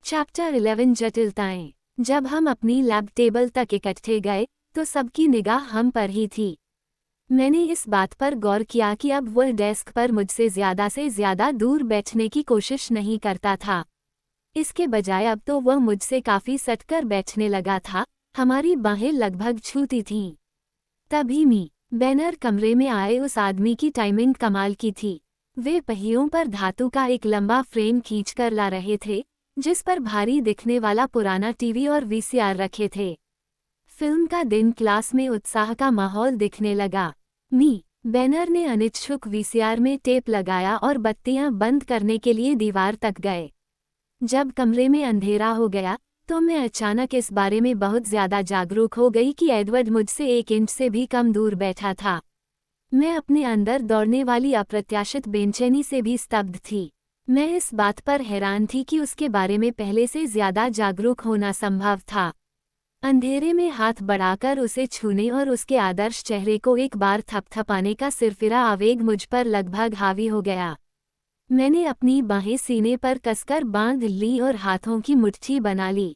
Chapter 11 जटिलताएं। जब हम अपनी लैब टेबल तक इकट्ठे गए तो सबकी निगाह हम पर ही थी। मैंने इस बात पर गौर किया कि अब वह डेस्क पर मुझसे ज़्यादा से ज़्यादा दूर बैठने की कोशिश नहीं करता था। इसके बजाय अब तो वह मुझसे काफ़ी सटकर बैठने लगा था, हमारी बाहें लगभग छूती थीं। तभी मी बैनर कमरे में आए उस आदमी की टाइमिंग कमाल की थी। वे पहियों पर धातु का एक लंबा फ्रेम खींचकर ला रहे थे, जिस पर भारी दिखने वाला पुराना टीवी और वीसीआर रखे थे। फिल्म का दिन, क्लास में उत्साह का माहौल दिखने लगा। मी बैनर ने अनिच्छुक वीसीआर में टेप लगाया और बत्तियां बंद करने के लिए दीवार तक गए। जब कमरे में अंधेरा हो गया तो मैं अचानक इस बारे में बहुत ज़्यादा जागरूक हो गई कि एडवर्ड मुझसे 1 इंच से भी कम दूर बैठा था। मैं अपने अंदर दौड़ने वाली अप्रत्याशित बेचैनी से भी स्तब्ध थी। मैं इस बात पर हैरान थी कि उसके बारे में पहले से ज़्यादा जागरूक होना संभव था। अंधेरे में हाथ बढ़ाकर उसे छूने और उसके आदर्श चेहरे को एक बार थपथपाने का सिरफिरा आवेग मुझ पर लगभग हावी हो गया। मैंने अपनी बाहें सीने पर कसकर बांध ली और हाथों की मुट्ठी बना ली।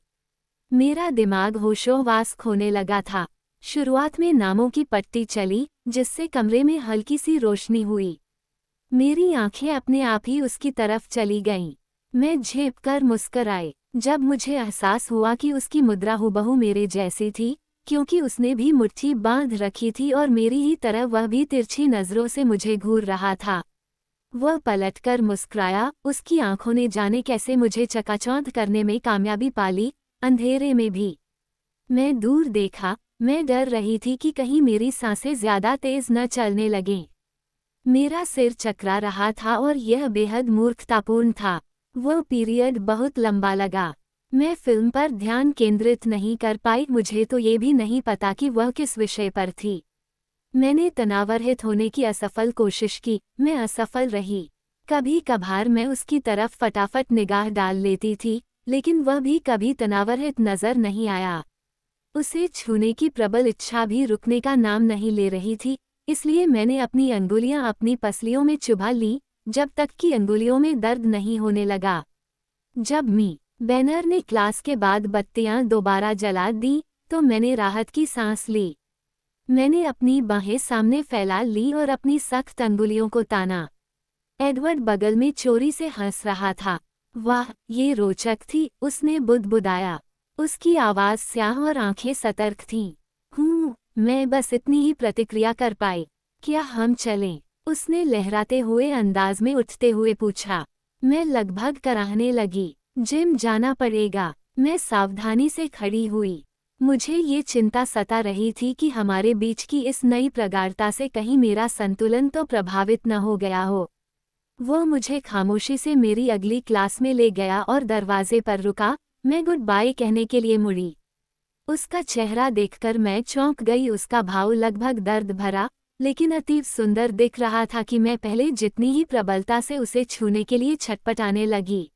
मेरा दिमाग होशोहवास खोने लगा था। शुरुआत में नामों की पट्टी चली, जिससे कमरे में हल्की सी रोशनी हुई। मेरी आंखें अपने आप ही उसकी तरफ चली गईं। मैं झेंपकर मुस्कुराई जब मुझे एहसास हुआ कि उसकी मुद्रा हूबहू मेरे जैसी थी, क्योंकि उसने भी मुट्ठी बांध रखी थी और मेरी ही तरह वह भी तिरछी नज़रों से मुझे घूर रहा था। वह पलटकर मुस्कुराया, उसकी आंखों ने जाने कैसे मुझे चकाचौंध करने में कामयाबी पाली, अंधेरे में भी। मैं दूर देखा, मैं डर रही थी कि कहीं मेरी सांसें ज़्यादा तेज न चलने लगें। मेरा सिर चकरा रहा था और यह बेहद मूर्खतापूर्ण था। वह पीरियड बहुत लंबा लगा। मैं फिल्म पर ध्यान केंद्रित नहीं कर पाई, मुझे तो ये भी नहीं पता कि वह किस विषय पर थी। मैंने तनावरहित होने की असफल कोशिश की, मैं असफल रही। कभी कभार मैं उसकी तरफ फटाफट निगाह डाल लेती थी, लेकिन वह भी कभी तनावरहित नजर नहीं आया। उसे छूने की प्रबल इच्छा भी रुकने का नाम नहीं ले रही थी, इसलिए मैंने अपनी अंगुलियां अपनी पसलियों में चुभा लीं, जब तक कि अंगुलियों में दर्द नहीं होने लगा। जब मी बैनर ने क्लास के बाद बत्तियां दोबारा जला दी तो मैंने राहत की सांस ली। मैंने अपनी बाहें सामने फैला ली और अपनी सख्त अंगुलियों को ताना। एडवर्ड बगल में चोरी से हंस रहा था। वाह, ये रोचक थी, उसने बुदबुदाया। उसकी आवाज़ स्याह और आंखें सतर्क थीं। मैं बस इतनी ही प्रतिक्रिया कर पाई। क्या हम चलें? उसने लहराते हुए अंदाज में उठते हुए पूछा। मैं लगभग कराहने लगी। जिम जाना पड़ेगा। मैं सावधानी से खड़ी हुई। मुझे ये चिंता सता रही थी कि हमारे बीच की इस नई प्रगाढ़ता से कहीं मेरा संतुलन तो प्रभावित न हो गया हो। वह मुझे खामोशी से मेरी अगली क्लास में ले गया और दरवाजे पर रुका। मैं गुड बाय कहने के लिए मुड़ी। उसका चेहरा देखकर मैं चौंक गई। उसका भाव लगभग दर्द भरा, लेकिन अतीव सुंदर दिख रहा था कि मैं पहले जितनी ही प्रबलता से उसे छूने के लिए छटपटाने लगी।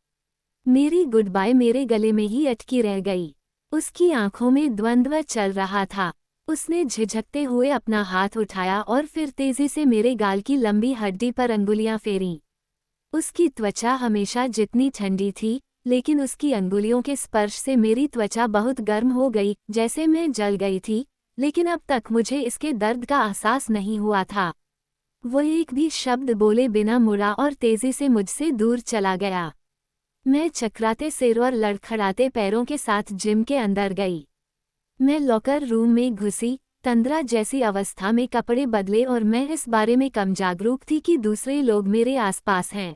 मेरी गुड बाय मेरे गले में ही अटकी रह गई। उसकी आंखों में द्वंद्व चल रहा था। उसने झिझकते हुए अपना हाथ उठाया और फिर तेजी से मेरे गाल की लंबी हड्डी पर अंगुलियां फेरीं। उसकी त्वचा हमेशा जितनी ठंडी थी, लेकिन उसकी अंगुलियों के स्पर्श से मेरी त्वचा बहुत गर्म हो गई, जैसे मैं जल गई थी, लेकिन अब तक मुझे इसके दर्द का एहसास नहीं हुआ था। वह एक भी शब्द बोले बिना मुड़ा और तेजी से मुझसे दूर चला गया। मैं चकराते सिर और लड़खड़ाते पैरों के साथ जिम के अंदर गई। मैं लॉकर रूम में घुसी, तंद्रा जैसी अवस्था में कपड़े बदले और मैं इस बारे में कम जागरूक थी कि दूसरे लोग मेरे आसपास हैं।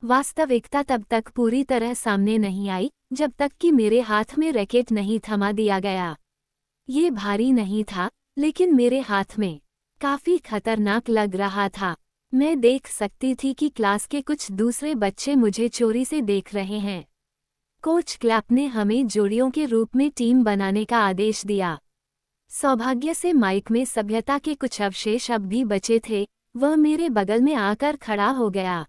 वास्तविकता तब तक पूरी तरह सामने नहीं आई, जब तक कि मेरे हाथ में रैकेट नहीं थमा दिया गया। ये भारी नहीं था, लेकिन मेरे हाथ में काफी खतरनाक लग रहा था। मैं देख सकती थी कि क्लास के कुछ दूसरे बच्चे मुझे चोरी से देख रहे हैं। कोच क्लैप ने हमें जोड़ियों के रूप में टीम बनाने का आदेश दिया। सौभाग्य से माइक में सभ्यता के कुछ अवशेष अब भी बचे थे। वह मेरे बगल में आकर खड़ा हो गया।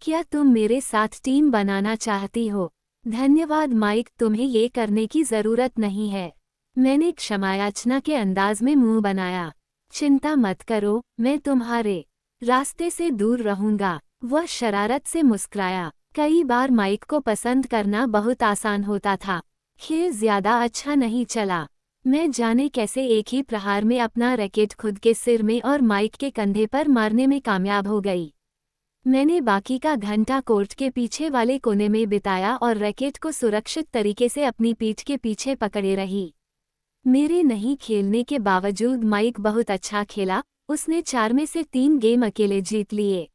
क्या तुम मेरे साथ टीम बनाना चाहती हो? धन्यवाद माइक, तुम्हें ये करने की ज़रूरत नहीं है। मैंने क्षमायाचना के अंदाज में मुंह बनाया। चिंता मत करो, मैं तुम्हारे रास्ते से दूर रहूंगा। वह शरारत से मुस्कुराया। कई बार माइक को पसंद करना बहुत आसान होता था। खेल ज्यादा अच्छा नहीं चला। मैं जाने कैसे एक ही प्रहार में अपना रैकेट खुद के सिर में और माइक के कंधे पर मारने में कामयाब हो गई। मैंने बाकी का घंटा कोर्ट के पीछे वाले कोने में बिताया और रैकेट को सुरक्षित तरीके से अपनी पीठ के पीछे पकड़े रही। मेरे नहीं खेलने के बावजूद माइक बहुत अच्छा खेला। उसने 4 में से 3 गेम अकेले जीत लिए।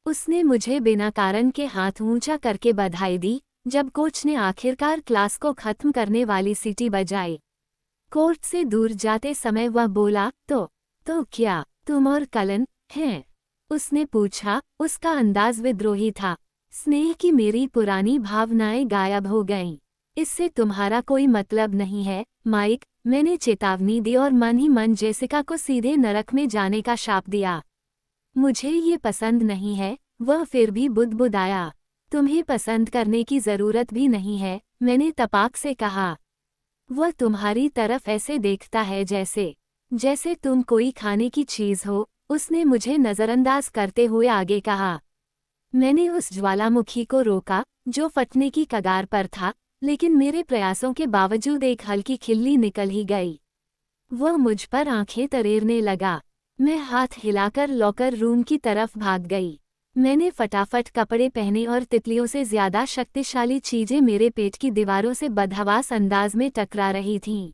उसने मुझे बिना कारण के हाथ ऊंचा करके बधाई दी जब कोच ने आखिरकार क्लास को खत्म करने वाली सीटी बजाई। कोर्ट से दूर जाते समय वह बोला, तो क्या तुम और कलन हैं? उसने पूछा। उसका अंदाज विद्रोही था। स्नेह की मेरी पुरानी भावनाएं गायब हो गईं। इससे तुम्हारा कोई मतलब नहीं है, माइक, मैंने चेतावनी दी और मन ही मन जेसिका को सीधे नरक में जाने का शाप दिया। मुझे ये पसंद नहीं है, वह फिर भी बुदबुदाया। तुम्हें पसंद करने की जरूरत भी नहीं है, मैंने तपाक से कहा। वह तुम्हारी तरफ ऐसे देखता है जैसे तुम कोई खाने की चीज हो, उसने मुझे नजरअंदाज करते हुए आगे कहा। मैंने उस ज्वालामुखी को रोका जो फटने की कगार पर था, लेकिन मेरे प्रयासों के बावजूद एक हल्की खिल्ली निकल ही गई। वह मुझ पर आंखें तरेरने लगा। मैं हाथ हिलाकर लॉकर रूम की तरफ भाग गई। मैंने फटाफट कपड़े पहने और तितलियों से ज्यादा शक्तिशाली चीजें मेरे पेट की दीवारों से बदहवास अंदाज में टकरा रही थीं।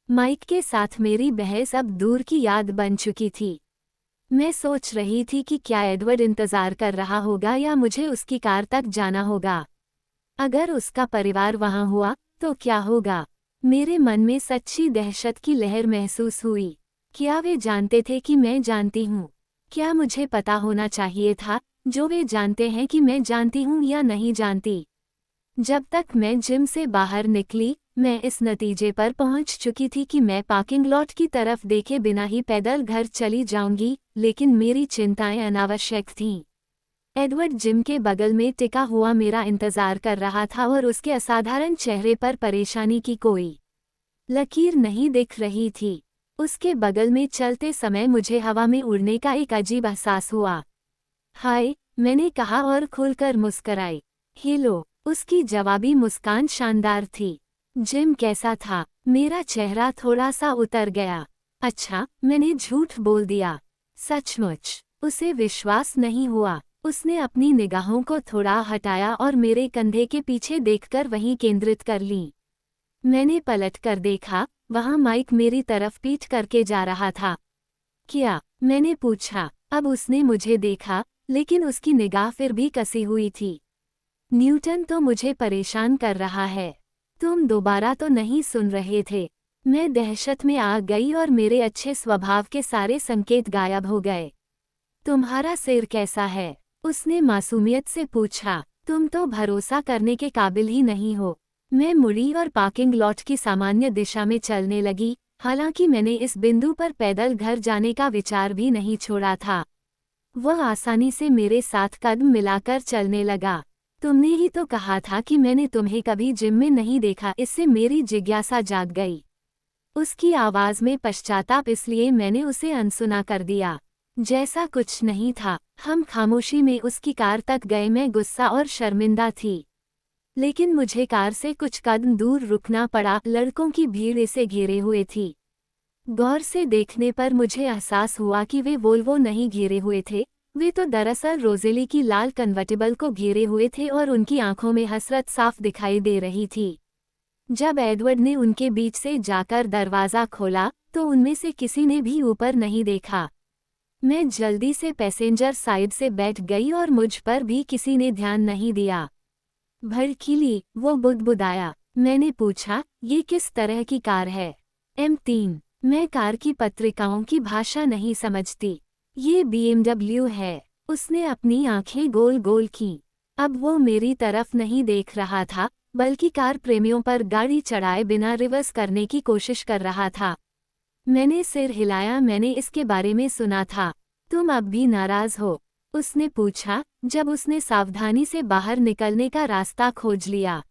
माइक के साथ मेरी बहस अब दूर की याद बन चुकी थी। मैं सोच रही थी कि क्या एडवर्ड इंतजार कर रहा होगा या मुझे उसकी कार तक जाना होगा। अगर उसका परिवार वहां हुआ तो क्या होगा? मेरे मन में सच्ची दहशत की लहर महसूस हुई। क्या वे जानते थे कि मैं जानती हूँ? क्या मुझे पता होना चाहिए था, जो वे जानते हैं कि मैं जानती हूँ या नहीं जानती? जब तक मैं जिम से बाहर निकली, मैं इस नतीजे पर पहुंच चुकी थी कि मैं पार्किंग लॉट की तरफ देखे बिना ही पैदल घर चली जाऊंगी, लेकिन मेरी चिंताएं अनावश्यक थीं। एडवर्ड जिम के बगल में टिका हुआ मेरा इंतजार कर रहा था और उसके असाधारण चेहरे पर परेशानी की कोई लकीर नहीं दिख रही थी। उसके बगल में चलते समय मुझे हवा में उड़ने का एक अजीब एहसास हुआ। हाय, मैंने कहा और खुलकर मुस्कराई। हेलो, उसकी जवाबी मुस्कान शानदार थी। जिम कैसा था? मेरा चेहरा थोड़ा सा उतर गया। अच्छा, मैंने झूठ बोल दिया। सचमुच? उसे विश्वास नहीं हुआ। उसने अपनी निगाहों को थोड़ा हटाया और मेरे कंधे के पीछे देखकर वहीं केंद्रित कर ली। मैंने पलटकर देखा, वहां माइक मेरी तरफ पीठ करके जा रहा था। क्या? मैंने पूछा। अब उसने मुझे देखा, लेकिन उसकी निगाह फिर भी कसी हुई थी। न्यूटन तो मुझे परेशान कर रहा है। तुम दोबारा तो नहीं सुन रहे थे। मैं दहशत में आ गई और मेरे अच्छे स्वभाव के सारे संकेत गायब हो गए। तुम्हारा सिर कैसा है? उसने मासूमियत से पूछा। तुम तो भरोसा करने के काबिल ही नहीं हो। मैं मुड़ी और पार्किंग लॉट की सामान्य दिशा में चलने लगी, हालांकि मैंने इस बिंदु पर पैदल घर जाने का विचार भी नहीं छोड़ा था। वह आसानी से मेरे साथ कदम मिलाकर चलने लगा। तुमने ही तो कहा था कि मैंने तुम्हें कभी जिम में नहीं देखा। इससे मेरी जिज्ञासा जाग गई। उसकी आवाज में पश्चाताप, इसलिए मैंने उसे अनसुना कर दिया। जैसा कुछ नहीं था। हम खामोशी में उसकी कार तक गए। मैं गुस्सा और शर्मिंदा थी, लेकिन मुझे कार से कुछ कदम दूर रुकना पड़ा। लड़कों की भीड़ इसे घेरे हुए थी। गौर से देखने पर मुझे एहसास हुआ कि वे वोल्वो नहीं घेरे हुए थे, वे तो दरअसल रोजेली की लाल कन्वर्टिबल को घेरे हुए थे और उनकी आंखों में हसरत साफ दिखाई दे रही थी। जब एडवर्ड ने उनके बीच से जाकर दरवाज़ा खोला तो उनमें से किसी ने भी ऊपर नहीं देखा। मैं जल्दी से पैसेंजर साइड से बैठ गई और मुझ पर भी किसी ने ध्यान नहीं दिया। भड़कीली, वो बुदबुदाया। मैंने पूछा, ये किस तरह की कार है? M3। मैं कार की पत्रिकाओं की भाषा नहीं समझती। ये BMW है। उसने अपनी आंखें गोल गोल कीं। अब वो मेरी तरफ नहीं देख रहा था, बल्कि कार प्रेमियों पर गाड़ी चढ़ाए बिना रिवर्स करने की कोशिश कर रहा था। मैंने सिर हिलाया। मैंने इसके बारे में सुना था। तुम अब भी नाराज हो? उसने पूछा, जब उसने सावधानी से बाहर निकलने का रास्ता खोज लिया।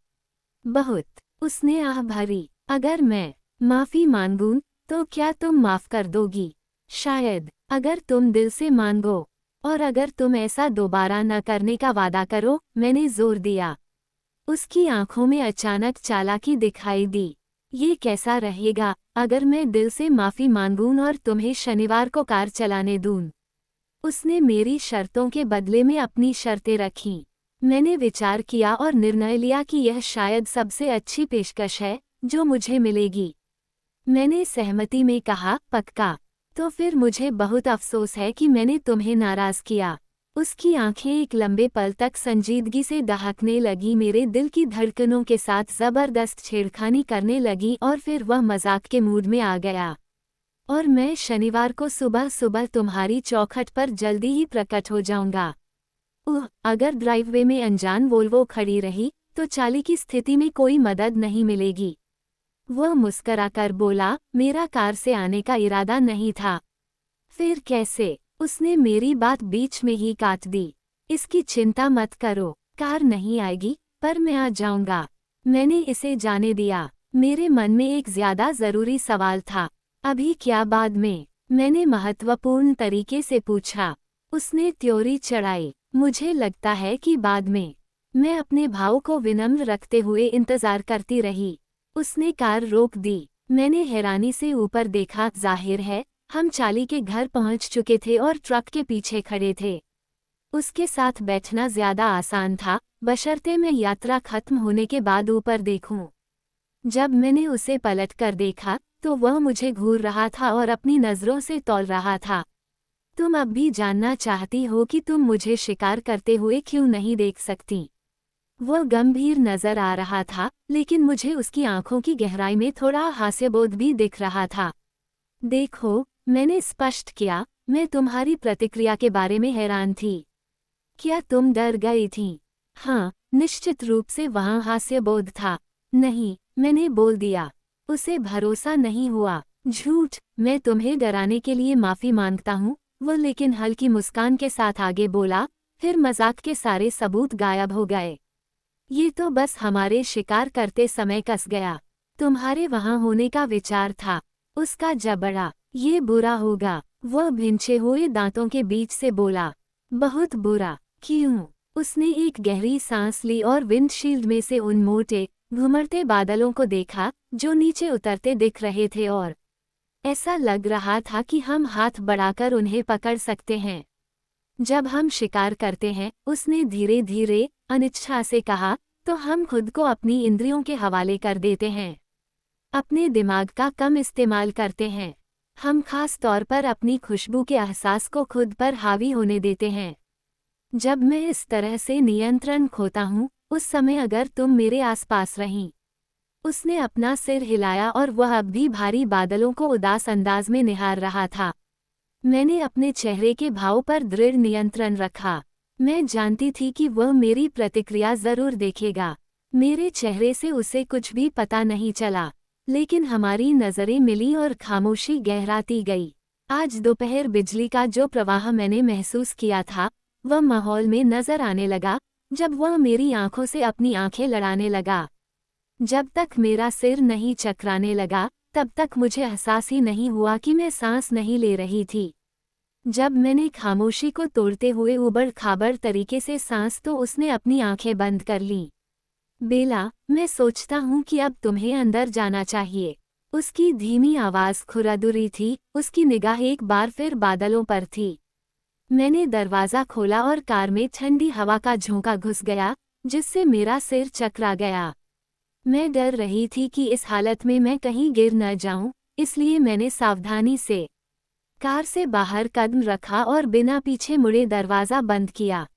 बहुत, उसने आह भरी। अगर मैं माफी मांगूं, तो क्या तुम माफ कर दोगी? शायद, अगर तुम दिल से मांगो। और अगर तुम ऐसा दोबारा न करने का वादा करो, मैंने जोर दिया। उसकी आंखों में अचानक चालाकी दिखाई दी। ये कैसा रहेगा अगर मैं दिल से माफी मांगूं और तुम्हें शनिवार को कार चलाने दूं? उसने मेरी शर्तों के बदले में अपनी शर्तें रखीं। मैंने विचार किया और निर्णय लिया कि यह शायद सबसे अच्छी पेशकश है जो मुझे मिलेगी। मैंने सहमति में कहा, पक्का। तो फिर मुझे बहुत अफसोस है कि मैंने तुम्हें नाराज किया। उसकी आंखें एक लंबे पल तक संजीदगी से दहकने लगी, मेरे दिल की धड़कनों के साथ जबरदस्त छेड़खानी करने लगी और फिर वह मजाक के मूड में आ गया। और मैं शनिवार को सुबह सुबह तुम्हारी चौखट पर जल्दी ही प्रकट हो जाऊंगा। अगर ड्राइववे में अनजान वोल्वो खड़ी रही तो चाली की स्थिति में कोई मदद नहीं मिलेगी। वह मुस्कराकर बोला, मेरा कार से आने का इरादा नहीं था। फिर कैसे? उसने मेरी बात बीच में ही काट दी। इसकी चिंता मत करो, कार नहीं आएगी, पर मैं आ जाऊंगा। मैंने इसे जाने दिया। मेरे मन में एक ज्यादा जरूरी सवाल था। अभी क्या बाद में? मैंने महत्वपूर्ण तरीके से पूछा। उसने त्योरी चढ़ाई। मुझे लगता है कि बाद में। मैं अपने भाव को विनम्र रखते हुए इंतजार करती रही। उसने कार रोक दी। मैंने हैरानी से ऊपर देखा। जाहिर है हम चाली के घर पहुंच चुके थे और ट्रक के पीछे खड़े थे। उसके साथ बैठना ज्यादा आसान था, बशर्ते मैं यात्रा खत्म होने के बाद ऊपर देखूं। जब मैंने उसे पलट कर देखा तो वह मुझे घूर रहा था और अपनी नजरों से तौल रहा था। तुम अब भी जानना चाहती हो कि तुम मुझे शिकार करते हुए क्यों नहीं देख सकती? वह गंभीर नजर आ रहा था, लेकिन मुझे उसकी आंखों की गहराई में थोड़ा हास्यबोध भी दिख रहा था। देखो, मैंने स्पष्ट किया, मैं तुम्हारी प्रतिक्रिया के बारे में हैरान थी। क्या तुम डर गई थीं? हाँ, निश्चित रूप से वहाँ हास्यबोध था। नहीं, मैंने बोल दिया। उसे भरोसा नहीं हुआ। झूठ, मैं तुम्हें डराने के लिए माफी मांगता हूँ, वो लेकिन हल्की मुस्कान के साथ आगे बोला, फिर मजाक के सारे सबूत गायब हो गए। ये तो बस हमारे शिकार करते समय कस गया। तुम्हारे वहाँ होने का विचार था। उसका जबड़ा, ये बुरा होगा। वह भिंचे हुए दांतों के बीच से बोला, बहुत बुरा। क्यों? उसने एक गहरी सांस ली और विंडशील्ड में से उन मोटे, घुमड़ते बादलों को देखा जो नीचे उतरते दिख रहे थे और ऐसा लग रहा था कि हम हाथ बढ़ाकर उन्हें पकड़ सकते हैं। जब हम शिकार करते हैं, उसने धीरे धीरे अनिच्छा से कहा, तो हम खुद को अपनी इंद्रियों के हवाले कर देते हैं। अपने दिमाग का कम इस्तेमाल करते हैं। हम खास तौर पर अपनी खुशबू के एहसास को खुद पर हावी होने देते हैं। जब मैं इस तरह से नियंत्रण खोता हूँ, उस समय अगर तुम मेरे आसपास रहीं। उसने अपना सिर हिलाया और वह अब भी भारी बादलों को उदास अंदाज में निहार रहा था। मैंने अपने चेहरे के भाव पर दृढ़ नियंत्रण रखा। मैं जानती थी कि वह मेरी प्रतिक्रिया जरूर देखेगा। मेरे चेहरे से उसे कुछ भी पता नहीं चला, लेकिन हमारी नजरें मिली और खामोशी गहराती गई। आज दोपहर बिजली का जो प्रवाह मैंने महसूस किया था, वह माहौल में नजर आने लगा जब वह मेरी आंखों से अपनी आंखें लड़ाने लगा। जब तक मेरा सिर नहीं चकराने लगा, तब तक मुझे एहसास ही नहीं हुआ कि मैं सांस नहीं ले रही थी। जब मैंने खामोशी को तोड़ते हुए उबड़-खाबड़ तरीके से सांस तो उसने अपनी आंखें बंद कर लीं। बेला, मैं सोचता हूँ कि अब तुम्हें अंदर जाना चाहिए। उसकी धीमी आवाज़ खुरादुरी थी, उसकी निगाह एक बार फिर बादलों पर थी। मैंने दरवाज़ा खोला और कार में ठंडी हवा का झोंका घुस गया, जिससे मेरा सिर चकरा गया। मैं डर रही थी कि इस हालत में मैं कहीं गिर न जाऊं, इसलिए मैंने सावधानी से कार से बाहर कदम रखा और बिना पीछे मुड़े दरवाज़ा बंद किया।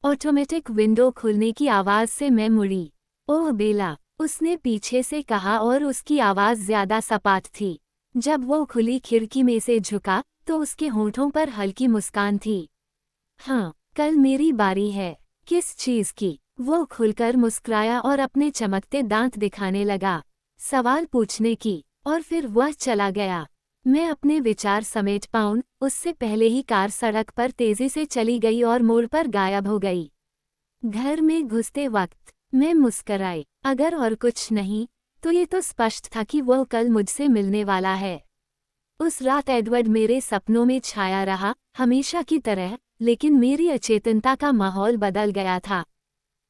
ऑटोमेटिक विंडो खुलने की आवाज़ से मैं मुड़ी। ओह बेला, उसने पीछे से कहा और उसकी आवाज़ ज्यादा सपाट थी। जब वो खुली खिड़की में से झुका तो उसके होंठों पर हल्की मुस्कान थी। हाँ, कल मेरी बारी है। किस चीज़ की? वो खुलकर मुस्कुराया और अपने चमकते दांत दिखाने लगा। सवाल पूछने की। और फिर वह चला गया। मैं अपने विचार समेट पाऊं उससे पहले ही कार सड़क पर तेजी से चली गई और मोड़ पर गायब हो गई। घर में घुसते वक्त मैं मुस्कराई। अगर और कुछ नहीं, तो ये तो स्पष्ट था कि वह कल मुझसे मिलने वाला है। उस रात एडवर्ड मेरे सपनों में छाया रहा, हमेशा की तरह, लेकिन मेरी अचेतनता का माहौल बदल गया था।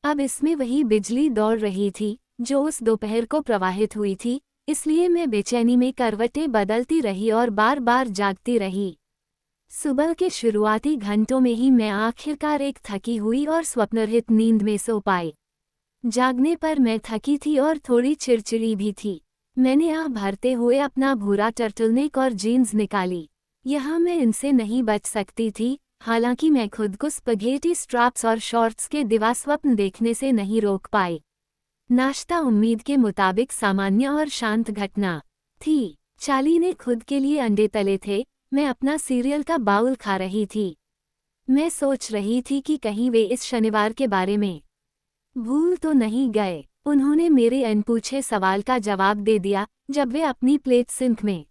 अब इसमें वही बिजली दौड़ रही थी जो उस दोपहर को प्रवाहित हुई थी, इसलिए मैं बेचैनी में करवटें बदलती रही और बार बार जागती रही। सुबह के शुरुआती घंटों में ही मैं आखिरकार एक थकी हुई और स्वप्नरहित नींद में सो पाई। जागने पर मैं थकी थी और थोड़ी चिड़चिड़ी भी थी। मैंने आह भरते हुए अपना भूरा टर्टलनेक और जीन्स निकाली। यहाँ मैं इनसे नहीं बच सकती थी, हालांकि मैं खुद को स्पघेटी स्ट्रैप्स और शॉर्ट्स के दिवास्वप्न देखने से नहीं रोक पाई। नाश्ता उम्मीद के मुताबिक सामान्य और शांत घटना थी। चाली ने खुद के लिए अंडे तले थे, मैं अपना सीरियल का बाउल खा रही थी। मैं सोच रही थी कि कहीं वे इस शनिवार के बारे में भूल तो नहीं गए। उन्होंने मेरे अनपूछे सवाल का जवाब दे दिया जब वे अपनी प्लेट सिंक में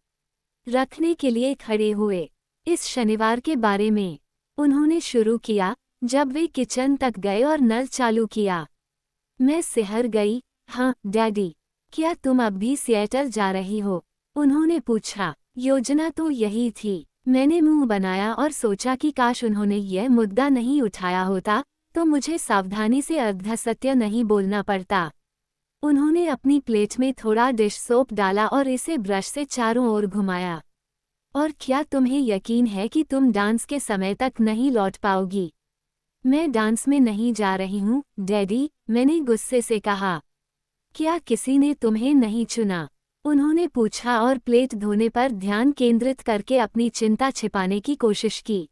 रखने के लिए खड़े हुए। इस शनिवार के बारे में उन्होंने शुरू किया जब वे किचन तक गए और नल चालू किया। मैं सिहर गई। हाँ डैडी, क्या तुम अब भी सिएटल जा रही हो? उन्होंने पूछा। योजना तो यही थी। मैंने मुंह बनाया और सोचा कि काश उन्होंने यह मुद्दा नहीं उठाया होता तो मुझे सावधानी से अर्धसत्य नहीं बोलना पड़ता। उन्होंने अपनी प्लेट में थोड़ा डिश सोप डाला और इसे ब्रश से चारों ओर घुमाया। और क्या तुम्हें यकीन है कि तुम डांस के समय तक नहीं लौट पाओगी? मैं डांस में नहीं जा रही हूँ डैडी, मैंने गुस्से से कहा। क्या किसी ने तुम्हें नहीं चुना? उन्होंने पूछा और प्लेट धोने पर ध्यान केंद्रित करके अपनी चिंता छिपाने की कोशिश की।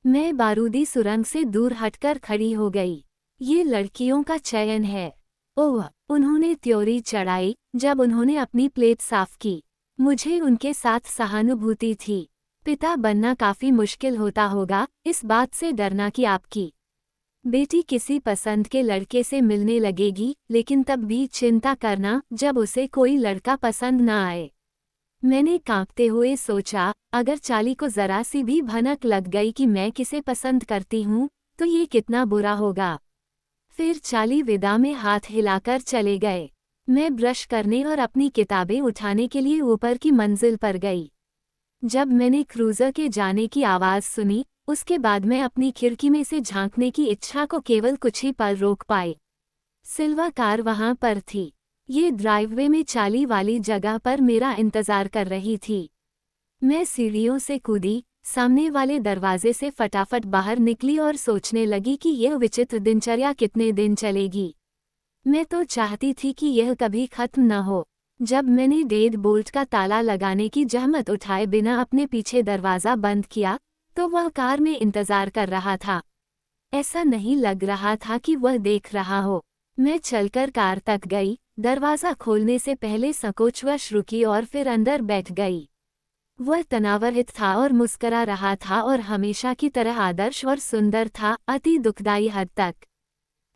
मैं बारूदी सुरंग से दूर हटकर खड़ी हो गई। ये लड़कियों का चयन है। ओह, उन्होंने त्योरी चढ़ाई जब उन्होंने अपनी प्लेट साफ की। मुझे उनके साथ सहानुभूति थी। पिता बनना काफी मुश्किल होता होगा, इस बात से डरना कि आपकी बेटी किसी पसंद के लड़के से मिलने लगेगी, लेकिन तब भी चिंता करना जब उसे कोई लड़का पसंद न आए। मैंने कांपते हुए सोचा, अगर चाली को जरा सी भी भनक लग गई कि मैं किसे पसंद करती हूँ, तो ये कितना बुरा होगा। फिर चाली विदा में हाथ हिलाकर चले गए। मैं ब्रश करने और अपनी किताबें उठाने के लिए ऊपर की मंजिल पर गई। जब मैंने क्रूज़र के जाने की आवाज़ सुनी, उसके बाद मैं अपनी खिड़की में से झांकने की इच्छा को केवल कुछ ही पल रोक पाई। सिल्वा कार वहां पर थी। ये ड्राइववे में चाली वाली जगह पर मेरा इंतजार कर रही थी। मैं सीढ़ियों से कूदी, सामने वाले दरवाजे से फटाफट बाहर निकली और सोचने लगी कि यह विचित्र दिनचर्या कितने दिन चलेगी। मैं तो चाहती थी कि यह कभी खत्म न हो। जब मैंने डेड बोल्ट का ताला लगाने की जहमत उठाए बिना अपने पीछे दरवाज़ा बंद किया, तो वह कार में इंतजार कर रहा था। ऐसा नहीं लग रहा था कि वह देख रहा हो। मैं चलकर कार तक गई, दरवाज़ा खोलने से पहले संकोचवश रुकी और फिर अंदर बैठ गई। वह तनावरहित था और मुस्करा रहा था और हमेशा की तरह आदर्श और सुंदर था, अति दुखदाई हद तक।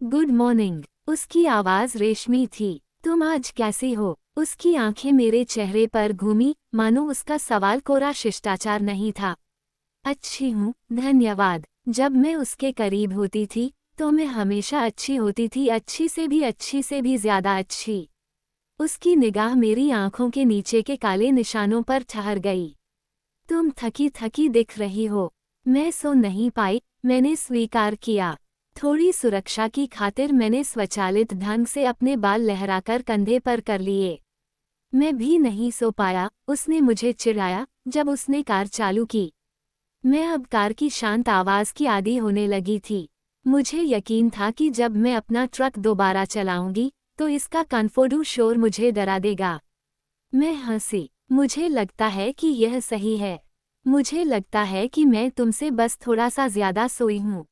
गुड मॉर्निंग, उसकी आवाज़ रेशमी थी। तुम आज कैसी हो? उसकी आंखें मेरे चेहरे पर घूमी, मानो उसका सवाल कोरा शिष्टाचार नहीं था। अच्छी हूँ, धन्यवाद। जब मैं उसके करीब होती थी तो मैं हमेशा अच्छी होती थी, अच्छी से भी ज़्यादा अच्छी। उसकी निगाह मेरी आंखों के नीचे के काले निशानों पर ठहर गई। तुम थकी थकी दिख रही हो। मैं सो नहीं पाई, मैंने स्वीकार किया। थोड़ी सुरक्षा की खातिर मैंने स्वचालित ढंग से अपने बाल लहराकर कंधे पर कर लिए। मैं भी नहीं सो पाया। उसने मुझे चिढ़ाया जब उसने कार चालू की। मैं अब कार की शांत आवाज़ की आदी होने लगी थी। मुझे यकीन था कि जब मैं अपना ट्रक दोबारा चलाऊंगी तो इसका कन्फोडू शोर मुझे डरा देगा। मैं हंसी। मुझे लगता है कि यह सही है। मुझे लगता है कि मैं तुमसे बस थोड़ा सा ज़्यादा सोई हूँ।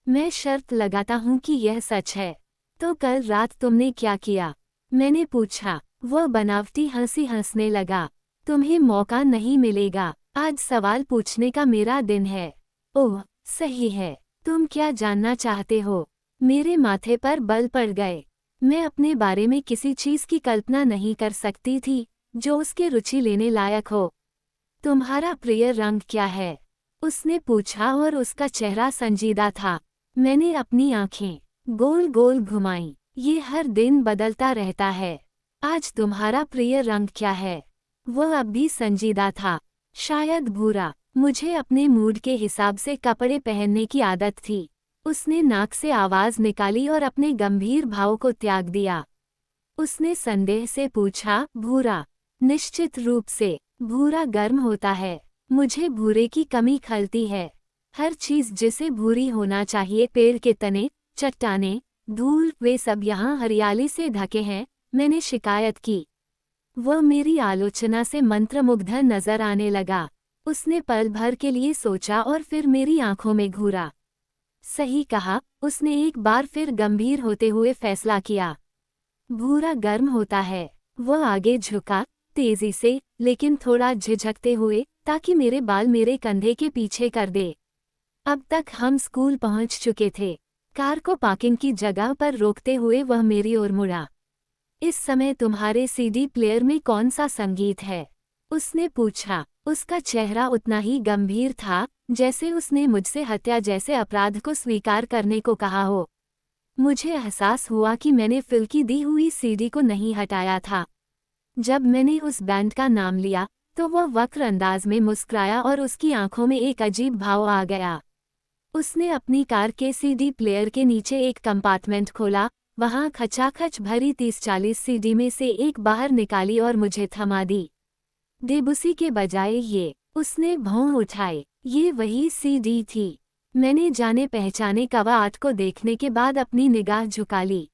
मैं शर्त लगाता हूँ कि यह सच है। तो कल रात तुमने क्या किया? मैंने पूछा। वह बनावटी हंसी हंसने लगा। तुम्हें मौका नहीं मिलेगा। आज सवाल पूछने का मेरा दिन है। ओह, सही है। तुम क्या जानना चाहते हो? मेरे माथे पर बल पड़ गए। मैं अपने बारे में किसी चीज़ की कल्पना नहीं कर सकती थी जो उसके रुचि लेने लायक हो। तुम्हारा प्रिय रंग क्या है? उसने पूछा और उसका चेहरा संजीदा था। मैंने अपनी आंखें गोल गोल घुमाईं। ये हर दिन बदलता रहता है। आज तुम्हारा प्रिय रंग क्या है? वह अब भी संजीदा था। शायद भूरा। मुझे अपने मूड के हिसाब से कपड़े पहनने की आदत थी। उसने नाक से आवाज निकाली और अपने गंभीर भाव को त्याग दिया। उसने संदेह से पूछा, भूरा? निश्चित रूप से। भूरा गर्म होता है। मुझे भूरे की कमी खलती है। हर चीज जिसे भूरी होना चाहिए, पेड़ के तने, चट्टानें, धूल, वे सब यहाँ हरियाली से ढके हैं, मैंने शिकायत की। वह मेरी आलोचना से मंत्रमुग्ध नजर आने लगा। उसने पल भर के लिए सोचा और फिर मेरी आंखों में घूरा। सही कहा, उसने एक बार फिर गंभीर होते हुए फैसला किया। भूरा गर्म होता है। वह आगे झुका, तेजी से, लेकिन थोड़ा झिझकते हुए, ताकि मेरे बाल मेरे कंधे के पीछे कर दे। अब तक हम स्कूल पहुंच चुके थे। कार को पार्किंग की जगह पर रोकते हुए वह मेरी ओर मुड़ा। इस समय तुम्हारे सीडी प्लेयर में कौन सा संगीत है? उसने पूछा। उसका चेहरा उतना ही गंभीर था जैसे उसने मुझसे हत्या जैसे अपराध को स्वीकार करने को कहा हो। मुझे एहसास हुआ कि मैंने फिल की दी हुई सीडी को नहीं हटाया था। जब मैंने उस बैंड का नाम लिया तो वह वक्र अंदाज में मुस्कुराया और उसकी आंखों में एक अजीब भाव आ गया। उसने अपनी कार के सीडी प्लेयर के नीचे एक कंपार्टमेंट खोला, वहां खचाखच भरी 30-40 सीडी में से एक बाहर निकाली और मुझे थमा दी। डेबुसी के बजाय ये, उसने भौं उठाए। ये वही सीडी थी। मैंने जाने पहचाने कवा आर्ट को देखने के बाद अपनी निगाह झुका ली।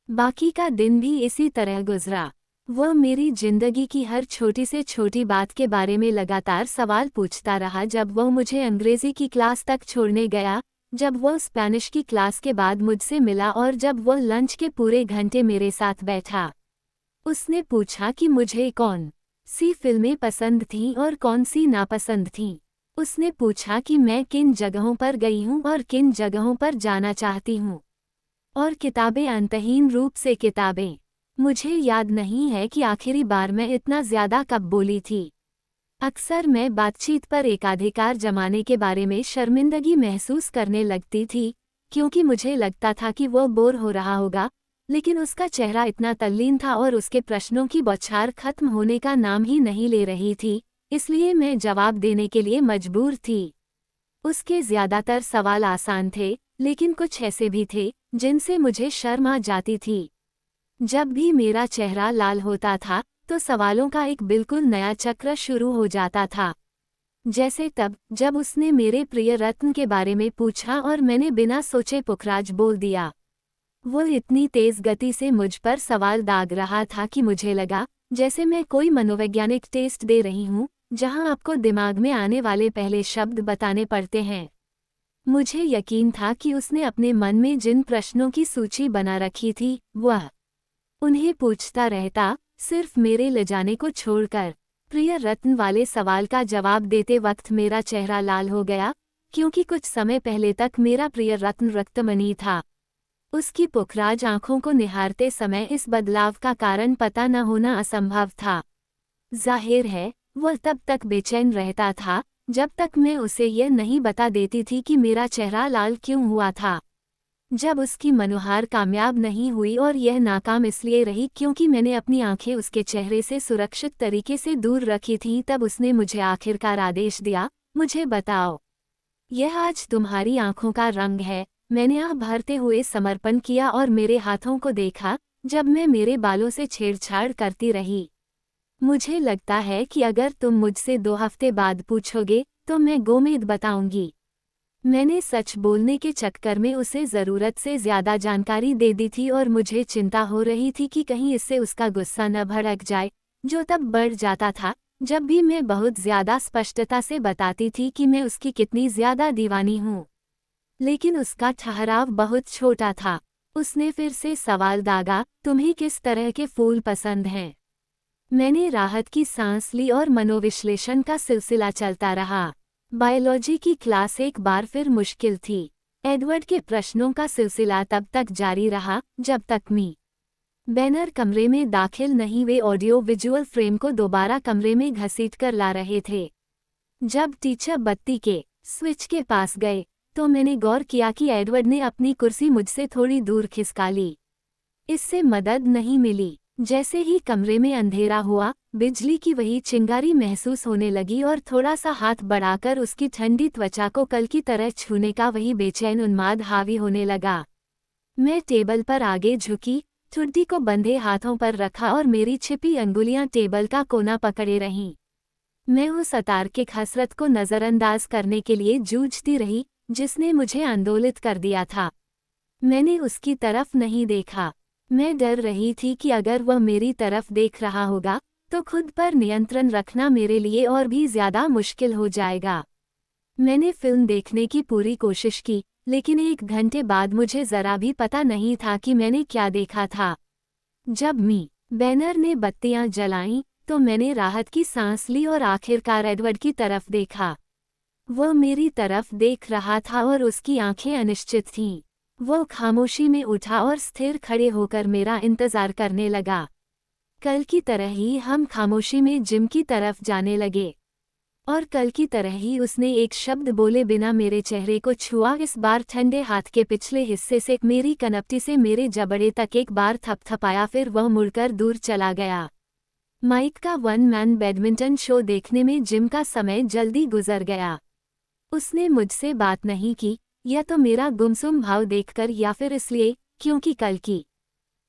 बाकी का दिन भी इसी तरह गुजरा। वह मेरी जिंदगी की हर छोटी से छोटी बात के बारे में लगातार सवाल पूछता रहा। जब वह मुझे अंग्रेजी की क्लास तक छोड़ने गया, जब वह स्पेनिश की क्लास के बाद मुझसे मिला और जब वह लंच के पूरे घंटे मेरे साथ बैठा। उसने पूछा कि मुझे कौन सी फिल्में पसंद थीं और कौन सी नापसंद थीं। उसने पूछा कि मैं किन जगहों पर गई हूँ और किन जगहों पर जाना चाहती हूँ। और किताबें, अंतहीन रूप से किताबें। मुझे याद नहीं है कि आखिरी बार मैं इतना ज्यादा कब बोली थी। अक्सर मैं बातचीत पर एकाधिकार जमाने के बारे में शर्मिंदगी महसूस करने लगती थी, क्योंकि मुझे लगता था कि वह बोर हो रहा होगा, लेकिन उसका चेहरा इतना तल्लीन था और उसके प्रश्नों की बौछार खत्म होने का नाम ही नहीं ले रही थी, इसलिए मैं जवाब देने के लिए मजबूर थी। उसके ज्यादातर सवाल आसान थे, लेकिन कुछ ऐसे भी थे जिनसे मुझे शर्म आ जाती थी। जब भी मेरा चेहरा लाल होता था तो सवालों का एक बिल्कुल नया चक्र शुरू हो जाता था। जैसे तब जब उसने मेरे प्रिय रत्न के बारे में पूछा और मैंने बिना सोचे पुखराज बोल दिया। वो इतनी तेज गति से मुझ पर सवाल दाग रहा था कि मुझे लगा जैसे मैं कोई मनोवैज्ञानिक टेस्ट दे रही हूँ, जहाँ आपको दिमाग में आने वाले पहले शब्द बताने पड़ते हैं। मुझे यकीन था कि उसने अपने मन में जिन प्रश्नों की सूची बना रखी थी, वह उन्हें पूछता रहता, सिर्फ मेरे ले जाने को छोड़कर। प्रिय रत्न वाले सवाल का जवाब देते वक्त मेरा चेहरा लाल हो गया, क्योंकि कुछ समय पहले तक मेरा प्रिय रत्न रक्तमणि था। उसकी पुखराज आंखों को निहारते समय इस बदलाव का कारण पता न होना असंभव था। जाहिर है, वह तब तक बेचैन रहता था जब तक मैं उसे यह नहीं बता देती थी कि मेरा चेहरा लाल क्यों हुआ था। जब उसकी मनोहार कामयाब नहीं हुई और यह नाकाम इसलिए रही क्योंकि मैंने अपनी आंखें उसके चेहरे से सुरक्षित तरीके से दूर रखी थीं, तब उसने मुझे आखिरकार आदेश दिया, मुझे बताओ, यह आज तुम्हारी आंखों का रंग है। मैंने आह भरते हुए समर्पण किया और मेरे हाथों को देखा जब मैं मेरे बालों से छेड़छाड़ करती रही। मुझे लगता है कि अगर तुम मुझसे 2 हफ्ते बाद पूछोगे तो मैं गोमेद बताऊंगी। मैंने सच बोलने के चक्कर में उसे ज़रूरत से ज़्यादा जानकारी दे दी थी और मुझे चिंता हो रही थी कि कहीं इससे उसका गुस्सा न भड़क जाए, जो तब बढ़ जाता था जब भी मैं बहुत ज़्यादा स्पष्टता से बताती थी कि मैं उसकी कितनी ज़्यादा दीवानी हूँ। लेकिन उसका ठहराव बहुत छोटा था। उसने फिर से सवाल दागा, तुम्हें किस तरह के फूल पसंद हैं? मैंने राहत की सांस ली और मनोविश्लेषण का सिलसिला चलता रहा। बायोलॉजी की क्लास एक बार फिर मुश्किल थी। एडवर्ड के प्रश्नों का सिलसिला तब तक जारी रहा जब तक मी बैनर कमरे में दाखिल नहीं। वे ऑडियो विजुअल फ्रेम को दोबारा कमरे में घसीटकर ला रहे थे। जब टीचर बत्ती के स्विच के पास गए तो मैंने गौर किया कि एडवर्ड ने अपनी कुर्सी मुझसे थोड़ी दूर खिसका ली। इससे मदद नहीं मिली। जैसे ही कमरे में अंधेरा हुआ, बिजली की वही चिंगारी महसूस होने लगी और थोड़ा सा हाथ बढ़ाकर उसकी ठंडी त्वचा को कल की तरह छूने का वही बेचैन उन्माद हावी होने लगा। मैं टेबल पर आगे झुकी, ठुड्डी को बंधे हाथों पर रखा और मेरी छिपी अंगुलियां टेबल का कोना पकड़े रहीं। मैं उस अतार्किक हसरत को नज़रअंदाज करने के लिए जूझती रही, जिसने मुझे आंदोलित कर दिया था। मैंने उसकी तरफ नहीं देखा। मैं डर रही थी कि अगर वह मेरी तरफ देख रहा होगा, तो खुद पर नियंत्रण रखना मेरे लिए और भी ज्यादा मुश्किल हो जाएगा। मैंने फिल्म देखने की पूरी कोशिश की, लेकिन 1 घंटे बाद मुझे जरा भी पता नहीं था कि मैंने क्या देखा था। जब बैनर ने बत्तियां जलाईं, तो मैंने राहत की सांस ली और आखिरकार एडवर्ड की तरफ देखा। वह मेरी तरफ देख रहा था और उसकी आंखें अनिश्चित थीं। वो खामोशी में उठा और स्थिर खड़े होकर मेरा इंतजार करने लगा। कल की तरह ही हम खामोशी में जिम की तरफ जाने लगे, और कल की तरह ही उसने एक शब्द बोले बिना मेरे चेहरे को छुआ। इस बार ठंडे हाथ के पिछले हिस्से से मेरी कनपटी से मेरे जबड़े तक एक बार थपथपाया, फिर वह मुड़कर दूर चला गया। माइक का 1 मैन बैडमिंटन शो देखने में जिम का समय जल्दी गुजर गया। उसने मुझसे बात नहीं की, या तो मेरा गुमसुम भाव देखकर या फिर इसलिए क्योंकि कल की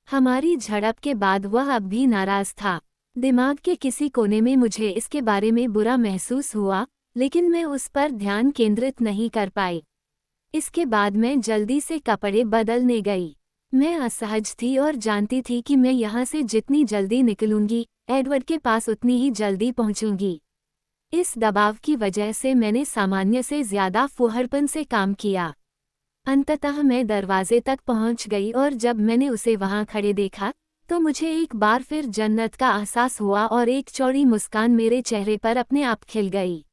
हमारी झड़प के बाद वह अब भी नाराज था। दिमाग के किसी कोने में मुझे इसके बारे में बुरा महसूस हुआ, लेकिन मैं उस पर ध्यान केंद्रित नहीं कर पाई। इसके बाद मैं जल्दी से कपड़े बदलने गई। मैं असहज थी और जानती थी कि मैं यहाँ से जितनी जल्दी निकलूंगी, एडवर्ड के पास उतनी ही जल्दी पहुंचूंगी। इस दबाव की वजह से मैंने सामान्य से ज्यादा फुहरपन से काम किया। अंततः मैं दरवाजे तक पहुंच गई और जब मैंने उसे वहां खड़े देखा, तो मुझे एक बार फिर जन्नत का एहसास हुआ और एक चौड़ी मुस्कान मेरे चेहरे पर अपने आप खिल गई।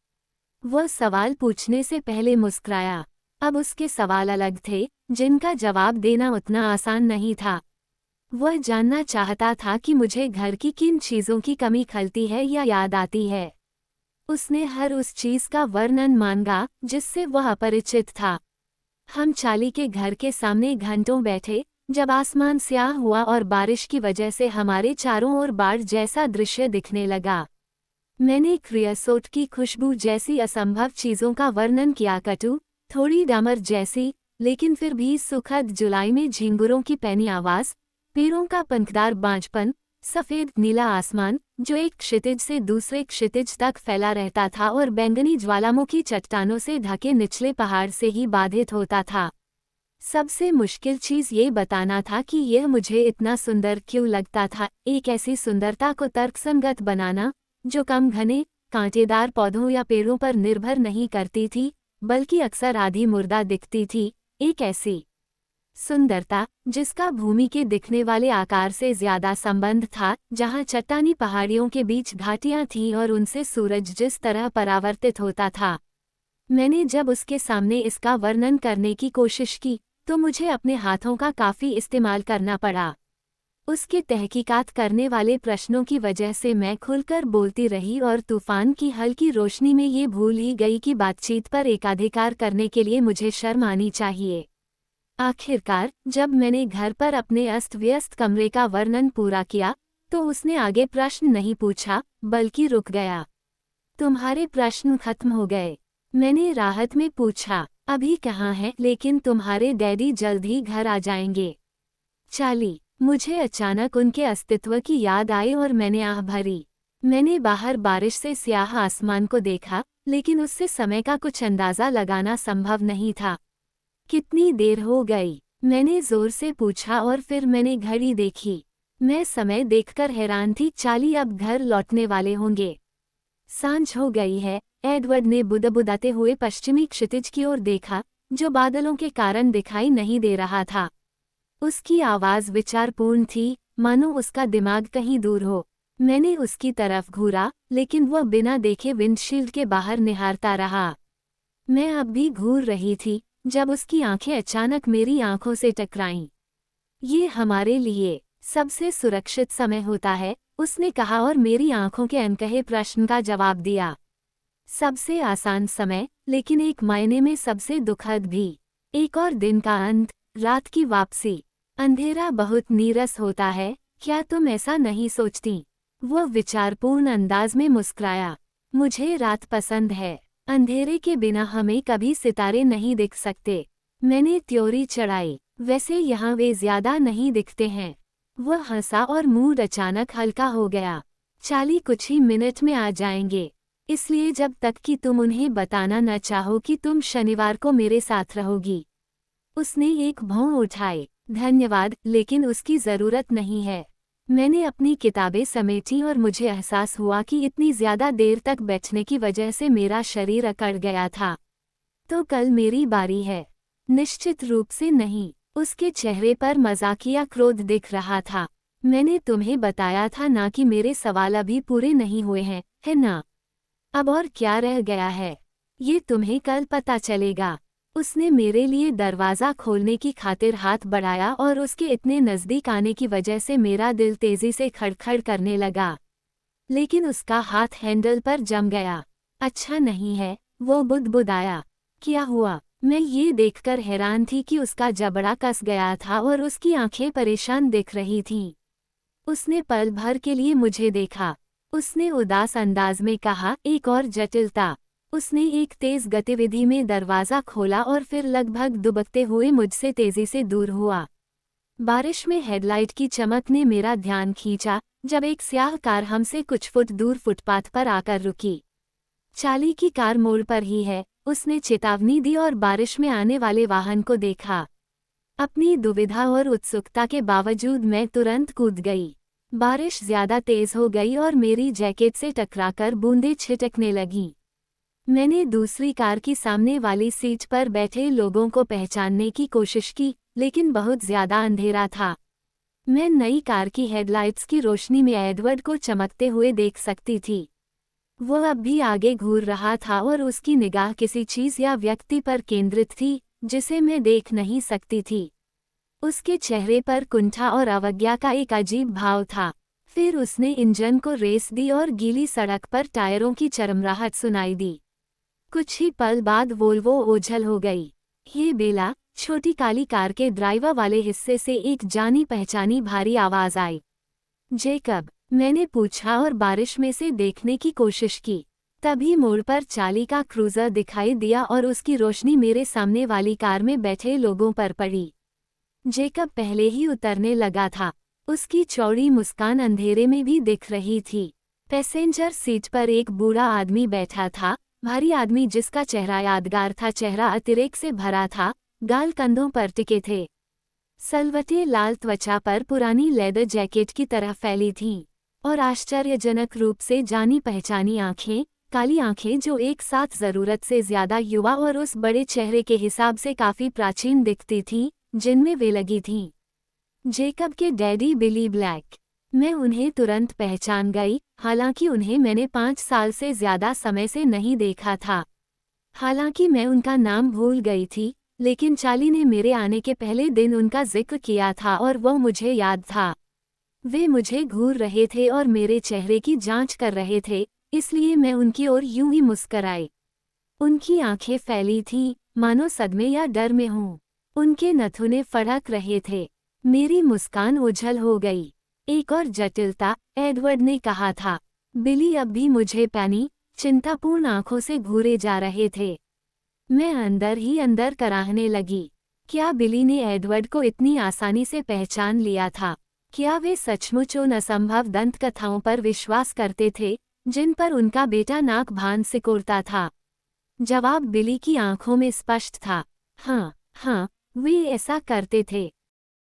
वह सवाल पूछने से पहले मुस्कुराया। अब उसके सवाल अलग थे, जिनका जवाब देना उतना आसान नहीं था। वह जानना चाहता था कि मुझे घर की किन चीज़ों की कमी खलती है या याद आती है। उसने हर उस चीज़ का वर्णन मांगा जिससे वह अपरिचित था। हम चाली के घर के सामने घंटों बैठे, जब आसमान स्याह हुआ और बारिश की वजह से हमारे चारों ओर बाढ़ जैसा दृश्य दिखने लगा। मैंने क्रियासोट की खुशबू जैसी असंभव चीज़ों का वर्णन किया, कटु, थोड़ी डामर जैसी, लेकिन फिर भी सुखद जुलाई में झिंगुरों की पैनी आवाज़, पेड़ों का पंखदार बांझपन, सफ़ेद नीला आसमान जो एक क्षितिज से दूसरे क्षितिज तक फैला रहता था और बैंगनी ज्वालामुखी चट्टानों से ढके निचले पहाड़ से ही बाधित होता था। सबसे मुश्किल चीज़ ये बताना था कि यह मुझे इतना सुंदर क्यों लगता था, एक ऐसी सुंदरता को तर्कसंगत बनाना जो कम घने कांटेदार पौधों या पेड़ों पर निर्भर नहीं करती थी, बल्कि अक्सर आधी मुर्दा दिखती थी। एक ऐसी सुंदरता जिसका भूमि के दिखने वाले आकार से ज्यादा संबंध था, जहां चट्टानी पहाड़ियों के बीच घाटियां थीं और उनसे सूरज जिस तरह परावर्तित होता था। मैंने जब उसके सामने इसका वर्णन करने की कोशिश की, तो मुझे अपने हाथों का काफ़ी इस्तेमाल करना पड़ा। उसके तहकीकात करने वाले प्रश्नों की वजह से मैं खुलकर बोलती रही और तूफान की हल्की रोशनी में ये भूल ही गई कि बातचीत पर एकाधिकार करने के लिए मुझे शर्म आनी चाहिए। आखिरकार जब मैंने घर पर अपने अस्त व्यस्त कमरे का वर्णन पूरा किया, तो उसने आगे प्रश्न नहीं पूछा, बल्कि रुक गया। तुम्हारे प्रश्न खत्म हो गए? मैंने राहत में पूछा। अभी कहाँ है, लेकिन तुम्हारे डैडी जल्द ही घर आ जाएंगे। चाली, मुझे अचानक उनके अस्तित्व की याद आई और मैंने आह भरी। मैंने बाहर बारिश से स्याह आसमान को देखा, लेकिन उससे समय का कुछ अंदाज़ा लगाना संभव नहीं था। कितनी देर हो गई? मैंने जोर से पूछा और फिर मैंने घड़ी देखी। मैं समय देखकर हैरान थी। चाली अब घर लौटने वाले होंगे। सांझ हो गई है। एडवर्ड ने बुदबुदाते हुए पश्चिमी क्षितिज की ओर देखा, जो बादलों के कारण दिखाई नहीं दे रहा था। उसकी आवाज़ विचारपूर्ण थी, मानो उसका दिमाग कहीं दूर हो। मैंने उसकी तरफ घूरा, लेकिन वह बिना देखे विंडशील्ड के बाहर निहारता रहा। मैं अब भी घूर रही थी, जब उसकी आंखें अचानक मेरी आंखों से टकराईं। ये हमारे लिए सबसे सुरक्षित समय होता है, उसने कहा और मेरी आंखों के अनकहे प्रश्न का जवाब दिया। सबसे आसान समय, लेकिन एक मायने में सबसे दुखद भी। एक और दिन का अंत, रात की वापसी। अंधेरा बहुत नीरस होता है, क्या तुम ऐसा नहीं सोचती? वो विचारपूर्ण अंदाज में मुस्कुराया। मुझे रात पसंद है। अंधेरे के बिना हमें कभी सितारे नहीं दिख सकते। मैंने त्योरी चढ़ाई। वैसे यहाँ वे ज्यादा नहीं दिखते हैं। वह हंसा और मूड अचानक हल्का हो गया। चाली कुछ ही मिनट में आ जाएंगे, इसलिए जब तक कि तुम उन्हें बताना न चाहो कि तुम शनिवार को मेरे साथ रहोगी। उसने एक भौं उठाई। धन्यवाद, लेकिन उसकी जरूरत नहीं है। मैंने अपनी किताबें समेटी और मुझे एहसास हुआ कि इतनी ज्यादा देर तक बैठने की वजह से मेरा शरीर अकड़ गया था। तो कल मेरी बारी है। निश्चित रूप से नहीं। उसके चेहरे पर मजाकिया क्रोध दिख रहा था। मैंने तुम्हें बताया था ना कि मेरे सवाल अभी पूरे नहीं हुए हैं, है ना? अब और क्या रह गया है? ये तुम्हें कल पता चलेगा। उसने मेरे लिए दरवाज़ा खोलने की खातिर हाथ बढ़ाया और उसके इतने नज़दीक आने की वजह से मेरा दिल तेज़ी से खड़खड़ करने लगा। लेकिन उसका हाथ हैंडल पर जम गया। अच्छा नहीं है, वो बुदबुदाया। क्या हुआ? मैं ये देखकर हैरान थी कि उसका जबड़ा कस गया था और उसकी आंखें परेशान दिख रही थीं। उसने पल भर के लिए मुझे देखा। उसने उदास अंदाज में कहा, एक और जटिलता। उसने एक तेज गतिविधि में दरवाज़ा खोला और फिर लगभग दुबकते हुए मुझसे तेजी से दूर हुआ। बारिश में हेडलाइट की चमक ने मेरा ध्यान खींचा जब एक स्याह कार हमसे कुछ फुट दूर फुटपाथ पर आकर रुकी। चाली की कार मोड़ पर ही है, उसने चेतावनी दी और बारिश में आने वाले वाहन को देखा। अपनी दुविधा और उत्सुकता के बावजूद मैं तुरंत कूद गई। बारिश ज्यादा तेज हो गई और मेरी जैकेट से टकराकर बूंदें छिटकने लगीं। मैंने दूसरी कार की सामने वाली सीट पर बैठे लोगों को पहचानने की कोशिश की, लेकिन बहुत ज्यादा अंधेरा था। मैं नई कार की हेडलाइट्स की रोशनी में एडवर्ड को चमकते हुए देख सकती थी। वो अब भी आगे घूर रहा था और उसकी निगाह किसी चीज या व्यक्ति पर केंद्रित थी जिसे मैं देख नहीं सकती थी। उसके चेहरे पर कुंठा और अवज्ञा का एक अजीब भाव था। फिर उसने इंजन को रेस दी और गीली सड़क पर टायरों की चरमराहट सुनाई दी। कुछ ही पल बाद वोल्वो ओझल हो गई। ये बेला, छोटी काली कार के ड्राइवर वाले हिस्से से एक जानी पहचानी भारी आवाज आई। जेकब, मैंने पूछा और बारिश में से देखने की कोशिश की। तभी मोड़ पर चाली का क्रूजर दिखाई दिया और उसकी रोशनी मेरे सामने वाली कार में बैठे लोगों पर पड़ी। जेकब पहले ही उतरने लगा था। उसकी चौड़ी मुस्कान अंधेरे में भी दिख रही थी। पैसेंजर सीट पर एक बूढ़ा आदमी बैठा था, भारी आदमी जिसका चेहरा यादगार था। चेहरा अतिरेक से भरा था, गाल कंधों पर टिके थे। सलवटे लाल त्वचा पर पुरानी लेदर जैकेट की तरह फैली थीं, और आश्चर्यजनक रूप से जानी पहचानी आंखें, काली आंखें जो एक साथ जरूरत से ज्यादा युवा और उस बड़े चेहरे के हिसाब से काफी प्राचीन दिखती थीं जिनमें वे लगी थीं। जेकब के डैडी बिली ब्लैक। मैं उन्हें तुरंत पहचान गई, हालांकि उन्हें मैंने 5 साल से ज्यादा समय से नहीं देखा था। हालांकि मैं उनका नाम भूल गई थी, लेकिन चाली ने मेरे आने के पहले दिन उनका जिक्र किया था और वो मुझे याद था। वे मुझे घूर रहे थे और मेरे चेहरे की जांच कर रहे थे, इसलिए मैं उनकी ओर यूं ही मुस्कराई। उनकी आंखें फैली थीं, मानो सदमे या डर में हूँ। उनके नथुने फड़क रहे थे। मेरी मुस्कान ओझल हो गई। एक और जटिलता, एडवर्ड ने कहा था। बिली अब भी मुझे पैनी, चिंतापूर्ण आंखों से घूरे जा रहे थे। मैं अंदर ही अंदर कराहने लगी। क्या बिली ने एडवर्ड को इतनी आसानी से पहचान लिया था? क्या वे सचमुच उन असंभव दंतकथाओं पर विश्वास करते थे जिन पर उनका बेटा नाक भान सिकोड़ता था? जवाब बिली की आंखों में स्पष्ट था। हाँ, वे ऐसा करते थे।